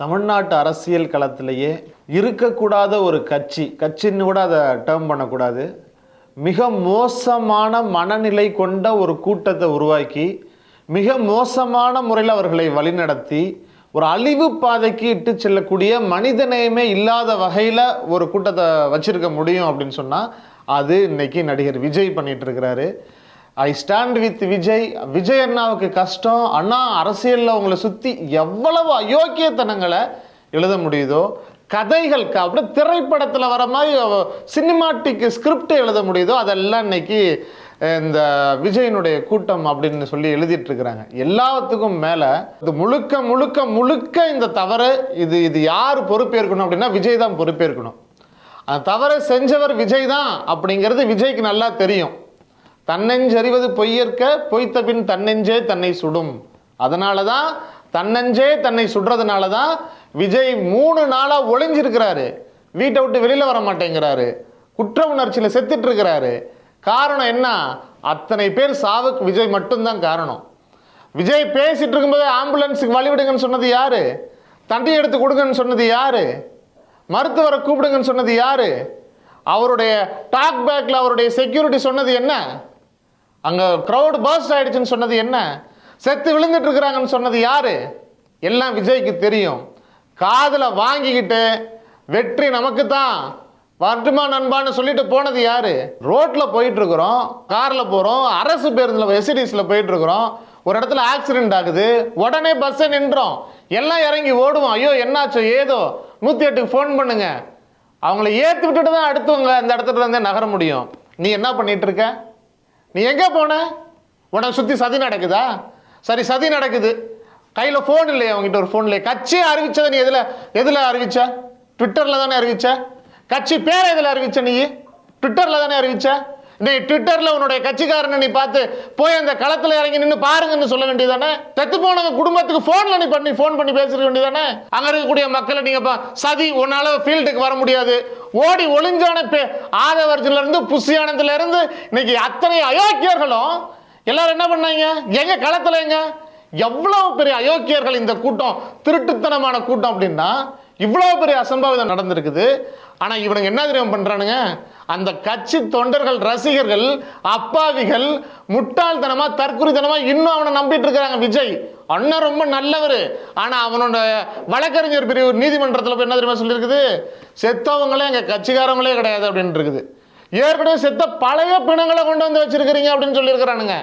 தமிழ்நாட்டு அரசியல் களத்திலேயே இருக்கக்கூடாத ஒரு கட்சின்னு கூட அதை டேர்ம் பண்ணக்கூடாது, மிக மோசமான மனநிலை கொண்ட ஒரு கூட்டத்தை உருவாக்கி மிக மோசமான முறையில் அவர்களை வழிநடத்தி ஒரு அழிவு பாதைக்கு இட்டு செல்லக்கூடிய மனிதநேயமே இல்லாத வகையில் ஒரு கூட்டத்தை வச்சிருக்க முடியும் அப்படின்னு சொன்னால் அது இன்னைக்கு நடிகர் விஜய் பண்ணிட்டு இருக்கிறாரு. I stand with Vijay. Vijay அண்ணாவுக்கு கஷ்டம், அண்ணா அரசியலில் உங்களை சுற்றி எவ்வளவு அயோக்கியத்தனங்களை எழுத முடியுதோ, கதைகள் அப்படியே திரைப்படத்தில் வர மாதிரி சினிமாட்டிக் ஸ்கிரிப்ட் எழுத முடியுதோ அதெல்லாம் இன்னைக்கு இந்த விஜயனுடைய கூட்டம் அப்படின்னு சொல்லி எழுதிட்டு இருக்கிறாங்க. எல்லாத்துக்கும் மேலே இது முழுக்க முழுக்க முழுக்க இந்த தவறு இது யார் பொறுப்பேற்கணும் அப்படின்னா விஜய் தான் பொறுப்பேற்கணும். அந்த தவறை செஞ்சவர் விஜய் தான் அப்படிங்கிறது விஜய்க்கு நல்லா தெரியும். தன்னெஞ்சறிவது பொய்யற்க பொய்த்த பின் தன்னெஞ்சே தன்னை சுடும். அதனால தான் தன்னெஞ்சே தன்னை சுடுறதுனால தான் விஜய் 3 நாளாக ஒளிஞ்சிருக்கிறாரு, வீட்டை விட்டு வெளியில் வர மாட்டேங்கிறாரு, குற்ற உணர்ச்சியில் செத்துட்டு இருக்கிறாரு. காரணம் என்ன? அத்தனை பேர் சாவுக்கு விஜய் மட்டும்தான் காரணம். விஜய் பேசிட்டு இருக்கும்போது ஆம்புலன்ஸுக்கு வழிவிடுங்கன்னு சொன்னது யாரு? தண்டி எடுத்து கொடுங்கன்னு சொன்னது யாரு? மருத்துவரை கூப்பிடுங்கன்னு சொன்னது யாரு? அவருடைய டாக் பேக்ல அவருடைய செக்யூரிட்டி சொன்னது என்ன? அங்கே க்ரௌட் பர்ஸ்ட் ஆயிடுச்சுன்னு சொன்னது என்ன? செத்து விழுந்துட்டு இருக்கிறாங்கன்னு சொன்னது யாரு? எல்லாம் விஜய்க்கு தெரியும். காதில் வாங்கிக்கிட்டு வெற்றி நமக்கு தான் வரட்டுமா நண்பான்னு சொல்லிட்டு போனது யாரு? ரோட்டில் போயிட்டு இருக்கிறோம், காரில் போகிறோம், அரசு பேருந்தில் எஸ்டிஸில் போயிட்டு இருக்கிறோம், ஒரு இடத்துல ஆக்சிடென்ட் ஆகுது, உடனே பஸ்ஸை நின்றோம், எல்லாம் இறங்கி ஓடுவோம். ஐயோ என்னாச்சோ ஏதோ 108க்கு ஃபோன் பண்ணுங்க. அவங்கள ஏற்றி விட்டுட்டு தான் அடுத்தவங்க அந்த இடத்துல இருந்தே நகர முடியும். நீ என்ன பண்ணிட்டு இருக்க? நீ எங்கே போன? உனக்கு சுற்றி சதி நடக்குதா? சரி, சதி நடக்குது, கையில் ஃபோன் இல்லையா? அவங்ககிட்ட ஒரு ஃபோன் இல்லையா? கட்சியை அறிவிச்சதை நீ எதில் அறிவிச்ச? ட்விட்டரில் தானே அறிவிச்ச. கட்சி பேரை எதில் அறிவிச்ச? நீ ட்விட்டரில் தானே அறிவிச்ச. நீ ட்விட்டரில் உன்னுடைய கட்சிக்காரனை நீ பார்த்து போய் அந்த களத்தில் இறங்கி நின்று பாருங்கன்னு சொல்ல வேண்டியதானே? செத்து போனவங்க குடும்பத்துக்கு ஃபோனில் நீ ஃபோன் பண்ணி பேசிருக்க வேண்டியதானே? அங்கே இருக்கக்கூடிய மக்களை நீங்கள் சதி உன்னால் ஃபீல்டுக்கு வர முடியாது, ஓடி ஒளிஞ்சான ஆதவர்ஜிலிருந்து புஷியானதுலேருந்து இன்னைக்கு அத்தனை அயோக்கியர்களும் எல்லாரும் என்ன பண்ணாங்க? எங்க களத்தில் எங்க எவ்வளவு பெரிய அயோக்கியர்கள் இந்த கூட்டம், திருட்டுத்தனமான கூட்டம் அப்படின்னா இவ்வளவு பெரிய அசம்பாவிதம் நடந்திருக்குது. ஆனா இவனுங்க என்ன தெரியும் பண்றானுங்க? அந்த கட்சி தொண்டர்கள், ரசிகர்கள், அப்பாவிகள் முட்டாள்தனமா தற்குறித்தனமா இன்னும் அவனை நம்பிட்டு இருக்கிறாங்க. விஜய் அண்ணன் ரொம்ப நல்லவர், ஆனா அவனோட வழக்கறிஞர் பிரிவு நீதிமன்றத்தில் போய் என்ன தெரியுமா சொல்லியிருக்குது? செத்தவங்களே எங்க கட்சிக்காரங்களே கிடையாது அப்படின்னு இருக்குது. ஏற்கனவே செத்த பழைய பிணங்களை கொண்டு வந்து வச்சிருக்கிறீங்க அப்படின்னு சொல்லியிருக்கிறானுங்க.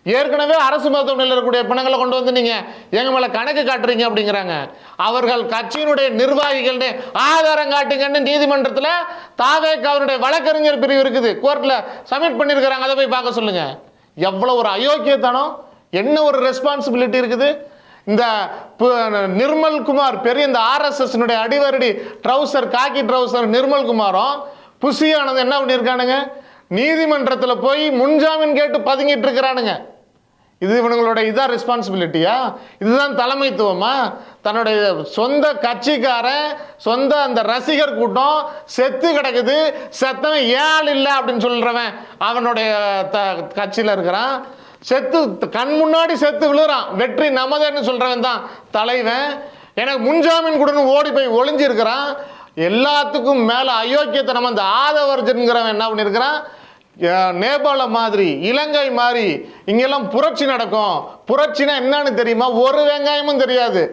ஏற்கனவே அரசு மருத்துவமனையில் இருக்கக்கூடிய பிணங்களை கொண்டு வந்து நீங்க எங்க மேல கணக்கு காட்டுறீங்க அப்படிங்கிறாங்க. அவர்கள் கட்சியினுடைய நிர்வாகிகள் ஆதாரம் காட்டுங்கன்னு நீதிமன்றத்தில் அவருடைய வழக்கறிஞர் பிரிவு இருக்குது, கோர்ட்ல சப்மிட் பண்ணியிருக்கிறாங்க. அதை போய் பார்க்க சொல்லுங்க. எவ்வளவு ஒரு அயோக்கியத்தனம், என்ன ஒரு ரெஸ்பான்சிபிலிட்டி இருக்குது. இந்த நிர்மல் குமார் பெரிய இந்த RSS அடிவரடி ட்ரௌசர், காக்கி ட்ரௌசர் நிர்மல் குமாரும் புஷியானது என்ன பண்ணியிருக்கானுங்க? நீதிமன்றத்தில் போய் முன்ஜாமீன் கேட்டு பதுங்கிட்டு இருக்கிறானுங்க. இது இவனுங்களோட இதான் ரெஸ்பான்சிபிலிட்டியா? இதுதான் தலைமைத்துவமா? தன்னுடைய சொந்த கட்சிக்காரன், சொந்த அந்த ரசிகர் கூட்டம் செத்து கிடக்குது, செத்தவன் ஏன் இல்லை அப்படின்னு சொல்றவன் அவனுடைய கட்சியில் இருக்கிறான். செத்து கண் முன்னாடி செத்து விழுறான், வெற்றி நமதன்னு சொல்றவன் தான் தலைவன். எனக்கு முன்ஜாமீன் கொடுன்னு ஓடி போய் ஒளிஞ்சிருக்கிறான். எல்லாத்துக்கும் மேல அயோக்கியத்தனம் அந்த ஆதவர்ஜன்கிறவன் என்ன பண்ணியிருக்கிறான்? நேபாள மாதிரி, இலங்கை மாதிரி இங்கெல்லாம் புரட்சி நடக்கும். புரட்சினா என்னன்னு தெரியுமா? ஒரு வெங்காயமும் தெரியாது.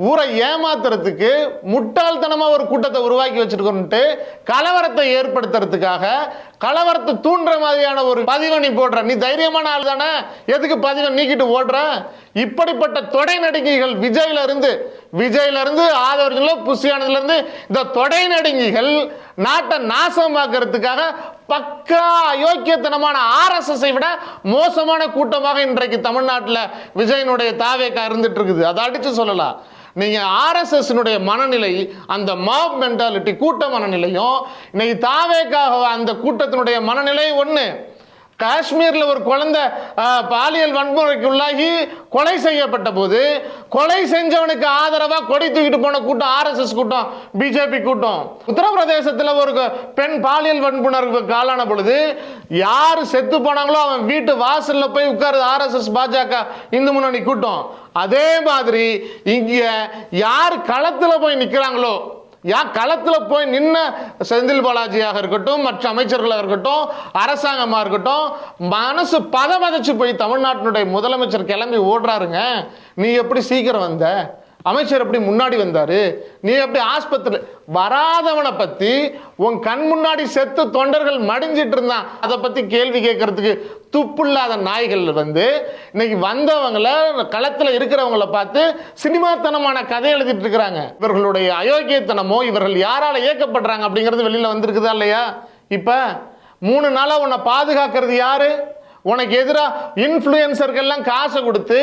ஊரை ஏமாத்துறதுக்கு முட்டாள்தனமா ஒரு கூட்டத்தை உருவாக்கி வச்சிருக்கோன்ட்டு கலவரத்தை ஏற்படுத்துறதுக்காக, கலவரத்தை தூண்டுற மாதிரியான ஒரு பதிவை நீ போடுற. நீ தைரியமான ஆள் தானே, எதுக்கு பதிவை நீக்கிட்டு ஓடுற? இப்படிப்பட்ட தொடை நடுங்கிகள் விஜயில இருந்து ஆதவர்கள புஷியானதுல இருந்து இந்த தொடை நடுங்கிகள் நாட்டை நாசமாக்குறதுக்காக பக்கா அயோக்கியத்தனமான RSS-ஐ விட மோசமான கூட்டமாக இன்றைக்கு தமிழ்நாட்டில் விஜயனுடைய தாவேக்கா இருந்துட்டு இருக்குது. அதை அடிச்சு சொல்லலாம். நீங்க RSS-னுடைய மனநிலை, அந்த மாப் மென்டாலிட்டி, கூட்ட மனநிலையும் இன்னைக்கு தாவேக்காக அந்த கூட்டத்தினுடைய மனநிலை ஒன்று. காஷ்மீர்ல ஒரு குழந்தை பாலியல் வன்முறைக்கு உள்ளாகி கொலை செய்யப்பட்ட போது கொலை செஞ்சவனுக்கு ஆதரவா கொடி தூக்கிட்டு போன கூட்டம் RSS கூட்டம், பிஜேபி கூட்டம். உத்தரப்பிரதேசத்தில் ஒரு பெண் பாலியல் வன்புணர்வுக்கு ஆளான பொழுது யாரு செத்து போனாங்களோ அவன் வீட்டு வாசல்ல போய் உட்காரு RSS, பாஜக, இந்து முன்னணி கூட்டம். அதே மாதிரி இங்க யார் களத்துல போய் நிக்கிறாங்களோ, களத்தில் போய் நின்ன செந்தில் பாலாஜியாக இருக்கட்டும், மற்ற அமைச்சர்களாக இருக்கட்டும், அரசாங்கமாக இருக்கட்டும், மனசு பதச்சு போய் தமிழ்நாட்டினுடைய முதலமைச்சர் கிளம்பி ஓடுறாருங்க. நீ எப்படி சீக்கிரம் வந்த, அமைச்சர் எப்படி முன்னாடி வந்தாரு, நீ எப்படி ஆஸ்பத்திரி வராதவனை பத்தி உன் கண் முன்னாடி செத்து தொண்டர்கள் மடிஞ்சிட்டு இருந்தான், அதை பத்தி கேள்வி கேட்கறதுக்கு துப்புள்ளாத நாய்கள் இன்னைக்கு வந்தவங்களை களத்துல இருக்கிறவங்களை பார்த்து சினிமாத்தனமான கதை எழுதிட்டு இருக்கிறாங்க. இவர்களுடைய அயோக்கியத்தனமோ இவர்கள் யாரால இயக்கப்படுறாங்க அப்படிங்கிறது வெளியில வந்திருக்குதா இல்லையா? இப்ப 3 நாளா உன்னை பாதுகாக்கிறது யாரு? உனக்கு எதிராக இன்ஃப்ளூயன்சர்கள்லாம் காசை கொடுத்து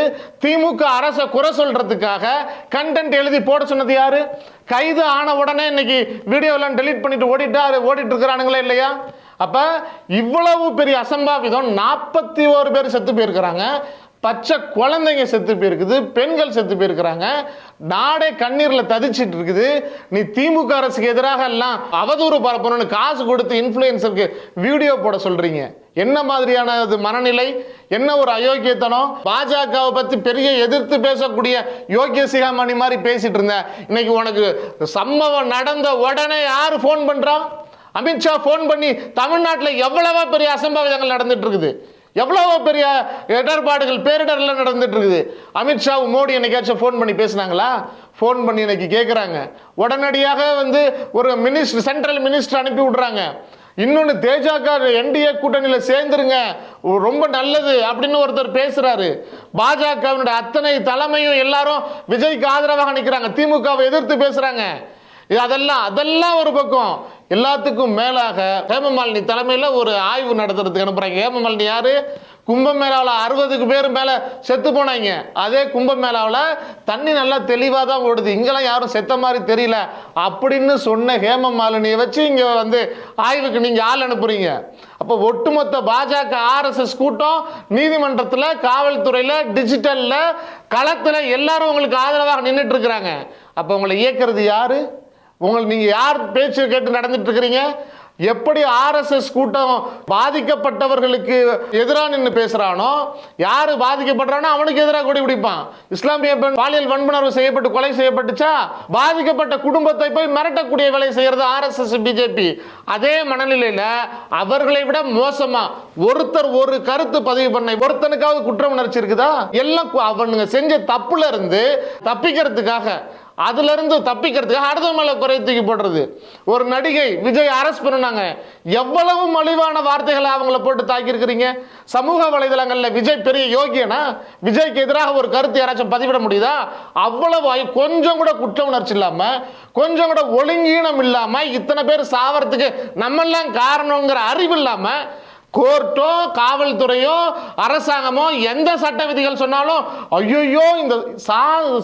திமுக அரசை குறை சொல்றதுக்காக கண்டென்ட் எழுதி போட சொன்னது யாரு? கைது ஆன உடனே இன்னைக்கு வீடியோலாம் டெலீட் பண்ணிட்டு ஓடிட்டு இருக்கிறானுங்களே இல்லையா? அப்ப இவ்வளவு பெரிய அசம்பாவிதம், 41 பேர் செத்து போயிருக்கிறாங்க, பச்சை குழந்தைங்க செத்து போயிருக்குது, பெண்கள் செத்து போயிருக்கிறாங்க, நாடே கண்ணீர்ல ததிச்சிட்டு இருக்குது. நீ திமுக அரசுக்கு எதிராக எல்லாம் அவதூறு பரப்பணும்னு காசு கொடுத்து இன்ஃப்ளூயன்சருக்கு வீடியோ போட சொல்றீங்க. என்ன மாதிரியான மனநிலை, என்ன ஒரு அயோக்கியத்தனம். பாஜகவை பத்தி பெரிய எதிர்த்து பேசக்கூடிய யோகிய சிகாமணி மாதிரி பேசிட்டு இருந்த, இன்னைக்கு உனக்கு சம்பவம் நடந்த உடனே யாரு போன் பண்றா? அமித்ஷா போன் பண்ணி தமிழ்நாட்டில் எவ்வளவோ பெரிய அசம்பாவிதங்கள் நடந்துட்டு இருக்குது, எவ்வளவோ பெரிய இடர்பாடுகள் பேரிடர்ல நடந்துட்டு இருக்குது. அமித்ஷா மோடி என்னைக்காச்சும் ஃபோன் பண்ணி பேசினாங்களா? ஃபோன் பண்ணி இன்னைக்கு கேட்குறாங்க. உடனடியாக ஒரு மினிஸ்டர், சென்ட்ரல் மினிஸ்டர் அனுப்பி விடுறாங்க. இன்னொன்று, தேஜக NDA கூட்டணியில் சேர்ந்துருங்க, ரொம்ப நல்லது அப்படின்னு ஒருத்தர் பேசுறாரு. பாஜகவினுடைய அத்தனை தலைமையும் எல்லாரும் விஜய்க்கு ஆதரவாக நிற்கிறாங்க, திமுகவை எதிர்த்து பேசுறாங்க. அதெல்லாம் ஒரு பக்கம். எல்லாத்துக்கும் மேலாக ஹேமமாலினி தலைமையில் ஒரு ஆய்வு நடத்துறதுக்கு அனுப்புறாங்க. ஹேமமாலினி யாரு? கும்பமேளாவில் 60க்கு பேர் மேலே செத்து போனாங்க. அதே கும்பமேளாவில் தண்ணி நல்லா தெளிவாக தான் ஓடுது, இங்கெல்லாம் யாரும் செத்த மாதிரி தெரியல அப்படின்னு சொன்ன ஹேமமாலினியை வச்சு இங்கே ஆய்வுக்கு நீங்கள் ஆள் அனுப்புறீங்க. அப்போ ஒட்டுமொத்த பாஜக RSS கூட்டம் நீதிமன்றத்தில், காவல்துறையில், டிஜிட்டலில், களத்தில் எல்லாரும் உங்களுக்கு ஆதரவாக நின்றுட்டு இருக்கிறாங்க. அப்போ உங்களை இயக்கிறது யாரு? நீங்க யார் பேச்சு கேட்டு நடந்துட்டு இருக்கிறீங்க? எப்படி RSS கூட்டம் பாதிக்கப்பட்டவர்களுக்கு எதிராக நின்று பேசுறானோ, யாரு பாதிக்கப்படுறானோ அவனுக்கு எதிராக கொடி பிடிப்பான். இஸ்லாமிய பெண் பாலியல் வன்புணர்வு செய்யப்பட்டு கொலை செய்யப்பட்டுச்சா, பாதிக்கப்பட்ட குடும்பத்தை போய் மிரட்டக்கூடிய வேலை செய்யறது RSS, பிஜேபி. அதே மனநிலையில அவர்களை விட மோசமா ஒருத்தர் ஒரு கருத்து பதிவு பண்ண ஒருத்தனுக்காவது குற்ற உணர்ச்சி இருக்குதா? எல்லாம் அவனுங்க செஞ்ச தப்புல இருந்து தப்பிக்கிறதுக்காக, அதுல இருந்து தப்பிக்கிறதுக்கு அடுத்த மேல குறை தூக்கி போடுறது. ஒரு நடிகை விஜய் அரெஸ்ட் பண்ணாங்க, எவ்வளவு மலிவான வார்த்தைகளை அவங்கள போட்டு தாக்கி இருக்கிறீங்க. சமூக வலைதளங்கள்ல விஜய் பெரிய யோகியனா? விஜய்க்கு எதிராக ஒரு கருத்து யாராச்சும் பதிவிட முடியுதா? அவ்வளவு கொஞ்சம் கூட குற்ற உணர்ச்சி இல்லாம, கொஞ்சம் கூட ஒழுங்கீனம் இல்லாம, இத்தனை பேர் சாவறதுக்கு நம்மெல்லாம் காரணங்கிற அறிவு இல்லாம, கோர்ட்டோ காவல்துறையோ அரசாங்கமோ எந்த சட்ட விதிகள் சொன்னாலும் ஐயோ இந்த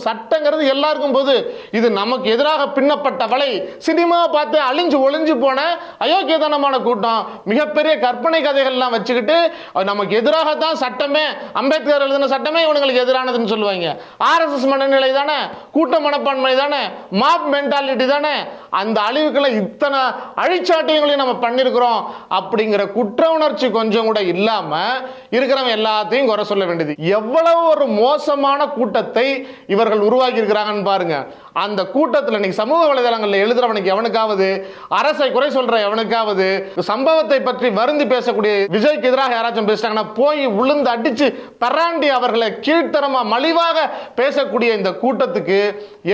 சட்டங்கிறது எல்லாருக்கும் போது, இது நமக்கு எதிராக பின்னப்பட்ட வலை, சினிமா பார்த்து அழிஞ்சு ஒளிஞ்சு போன அயோக்கியதனமான கூட்டம், மிகப்பெரிய கற்பனை கதைகள்லாம் வச்சுக்கிட்டு நமக்கு எதிராக தான் சட்டமே, அம்பேத்கர் எழுதின சட்டமே இவங்களுக்கு எதிரானதுன்னு சொல்லுவாங்க. RSS மனநிலை தானே, கூட்ட மனப்பான்மை தானே, மாப் மென்டாலிட்டி தானே. அந்த அழிவுகளை இத்தனை அழிச்சாட்டியங்களையும் நம்ம பண்ணிருக்கிறோம் அப்படிங்கிற குற்ற உணர்ச்சி கொஞ்சம் கூட இல்லாம இருக்கிறவங்க எல்லாத்தையும் குறை சொல்ல வேண்டியது. எவ்வளவு ஒரு மோசமான கூட்டத்தை இவர்கள் உருவாக்கி இருக்கிறாங்கன்னு பாருங்க. அந்த கூட்டத்தில் இன்னைக்கு சமூக வலைதளங்களில் எழுதுறவனுக்கு எவனுக்காவது, அரசை குறை சொல்ற எவனுக்காவது, சம்பவத்தை பற்றி வருந்தி பேசக்கூடிய விஜய்க்கு எதிராக யாராச்சும் பேசிட்டாங்கன்னா போய் விழுந்து அடிச்சு பராண்டி அவர்களை கீழ்த்தரமா மலிவாக பேசக்கூடிய இந்த கூட்டத்துக்கு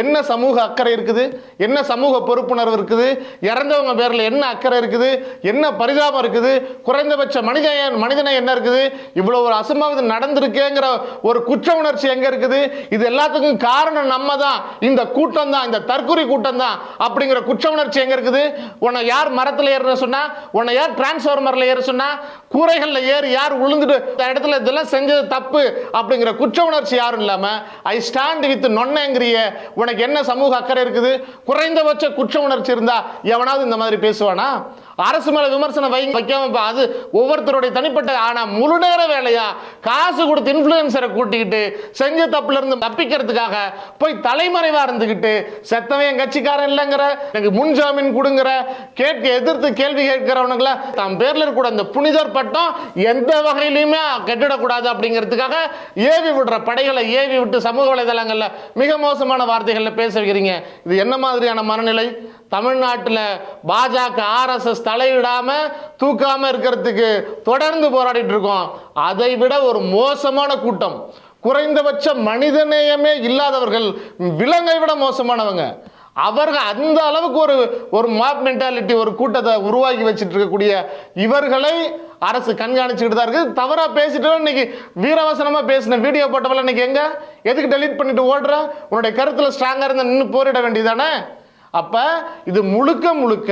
என்ன சமூக அக்கறை இருக்குது? என்ன சமூக பொறுப்புணர்வு இருக்குது? இறந்தவங்க பேர்ல என்ன அக்கறை இருக்குது? என்ன பரிதாபம் இருக்குது? குறைந்தபட்ச மனிதனை என்ன இருக்குது? இவ்வளவு ஒரு அசம்பாவிதம் நடந்திருக்கேங்கிற ஒரு குற்ற உணர்ச்சி எங்க இருக்குது? இது எல்லாத்துக்கும் காரணம் நம்ம தான், இந்த கூட்டம் தான், இந்த தற்குறி கூட்டம் தான் அப்படிங்கிற குற்ற உணர்ச்சி எங்க இருக்குது? உன்னை யார் மரத்தில் ஏற சொன்னா? உன்னை யார் டிரான்ஸ்ஃபார்மர்ல ஏற சொன்னா? கூரைகள்ல ஏறி யார் உளுந்துட்டு இடத்துல இதெல்லாம் செஞ்சது தப்பு அப்படிங்கிற குற்ற உணர்ச்சி யாரும் இல்லாம ஐ ஸ்டாண்ட் வித் நொன்னங்கிறிய உனக்கு என்ன சமூக அக்கறை இருக்குது? குறைந்தபட்ச குற்ற உணர்ச்சி இருந்தா எவனாவது இந்த மாதிரி பேசுவானா? அரசு மேல விமர்சனம் வைக்காம அது ஒவ்வொருத்தருடைய தனிப்பட்ட. ஆனா முழு நேர வேலையா காசு கொடுத்து இன்ஃப்ளூயன்சரை கூட்டிக்கிட்டு செஞ்ச தப்புல இருந்து தப்பிக்கிறதுக்காக போய் தலைமறைவா இருந்துகிட்டு செத்தவன் என் கட்சிக்காரன் இல்லைங்கிற, எனக்கு முன்ஜாமீன் கொடுங்கிற, எதிர்த்து கேள்வி கேட்கிறவனுங்கள தம் பேர்ல இருக்க அந்த புனிதர் பட்டம் எந்த வகையிலுமே கெட்டிடக்கூடாது அப்படிங்கிறதுக்காக ஏவி விடுற படைகளை ஏவி விட்டு சமூக வலைதளங்கள்ல மிக மோசமான வார்த்தைகள்ல பேச வைக்கிறீங்க. இது என்ன மாதிரியான மனநிலை? தமிழ்நாட்டில் பாஜக RSS தலையிடாம தூக்காம இருக்கிறதுக்கு தொடர்ந்து போராடிட்டு இருக்கோம். அதை விட ஒரு மோசமான கூட்டம், குறைந்தபட்ச மனிதநேயமே இல்லாதவர்கள், விலங்கை விட மோசமானவங்க அவர்கள். அந்த அளவுக்கு ஒரு மாப் மென்டாலிட்டி, ஒரு கூட்டத்தை உருவாக்கி வச்சுட்டு இருக்கக்கூடிய இவர்களை அரசு கண்காணிச்சுக்கிட்டு தான் இருக்கு. தவறா பேசிட்டு இன்னைக்கு வீரவசனமா பேசின வீடியோ போட்டவள இன்னைக்கு எங்க, எதுக்கு டெலீட் பண்ணிட்டு ஓடுற? உன்னுடைய கருத்துல ஸ்ட்ராங்கா இருந்தா நின்று போரிட வேண்டியதானே? அப்ப இது முழுக்க முழுக்க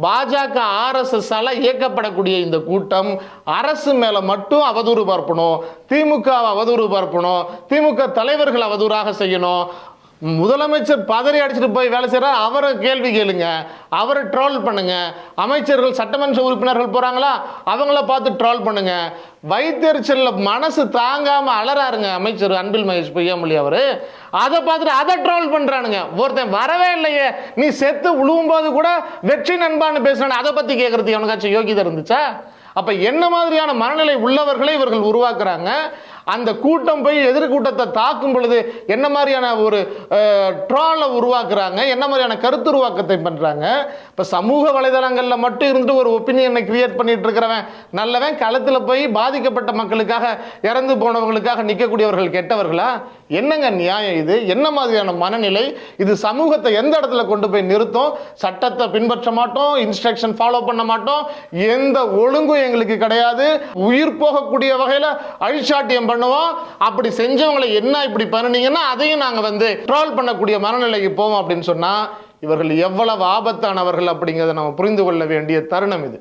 பாஜக RSS இயக்கப்படக்கூடிய இந்த கூட்டம் அரசு மேல மட்டும் அவதூறு பார்ப்பணும், திமுக அவதூறு பார்ப்பணும், திமுக தலைவர்கள் அவதூறாக செய்யணும். முதலமைச்சர் பதறி அடிச்சுட்டு போய் வேலை செய்யறார், அவரை கேள்வி கேளுங்க, அவரை ட்ரோல் பண்ணுங்க. அமைச்சர்கள் சட்டமன்ற உறுப்பினர்கள் போறாங்களா, அவங்கள பார்த்து ட்ரோல் பண்ணுங்க. வைத்தறிச்சல்ல மனசு தாங்காம அலறாருங்க அமைச்சர் அன்பில் மகேஷ் பொய்யாமொழி அவரு, அதை பார்த்துட்டு அதை ட்ரோல் பண்றானுங்க. ஒருத்தன் வரவே இல்லையே, நீ செத்து உழுவும் போது கூட வெற்றி நண்பான்னு பேசுறானு, அதை பத்தி கேட்கறது எவனுக்காச்சும் யோகிதை இருந்துச்சா? அப்ப என்ன மாதிரியான மனநிலை உள்ளவர்களை இவர்கள் உருவாக்குறாங்க? அந்த கூட்டம் போய் எதிர்கூட்டத்தை தாக்கும் பொழுது என்ன மாதிரியான ஒரு ட்ராலை உருவாக்குறாங்க, என்ன மாதிரியான கருத்து உருவாக்கத்தை பண்றாங்க? இப்போ சமூக வலைதளங்களில் மட்டும் இருந்துட்டு ஒரு ஒப்பீனியனை கிரியேட் பண்ணிட்டு இருக்கிறவன் நல்லவன், களத்தில் போய் பாதிக்கப்பட்ட மக்களுக்காக, இறந்து போனவங்களுக்காக நிற்கக்கூடியவர்கள் கெட்டவர்களா? என்னங்க நியாயம் இது? என்ன மாதிரியான மனநிலை இது? சமூகத்தை எந்த இடத்துல கொண்டு போய் நிறுத்தும்? சட்டத்தை பின்பற்ற மாட்டோம், இன்ஸ்ட்ரக்ஷன் ஃபாலோ பண்ண மாட்டோம், எந்த ஒழுங்கும் எங்களுக்கு கிடையாது, உயிர் போகக்கூடிய வகையில் அழிச்சாட்டியம் பண்ணுவோம். அப்படி செஞ்சவங்களை என்ன இப்படி பண்ணுனீங்கன்னா அதையும் நாங்க ட்ரோல் பண்ணக்கூடிய மனநிலைக்கு போவோம் அப்படின்னு சொன்னா இவர்கள் எவ்வளவு ஆபத்தானவர்கள் அப்படிங்கிறத நம்ம புரிந்து கொள்ள வேண்டிய தருணம் இது.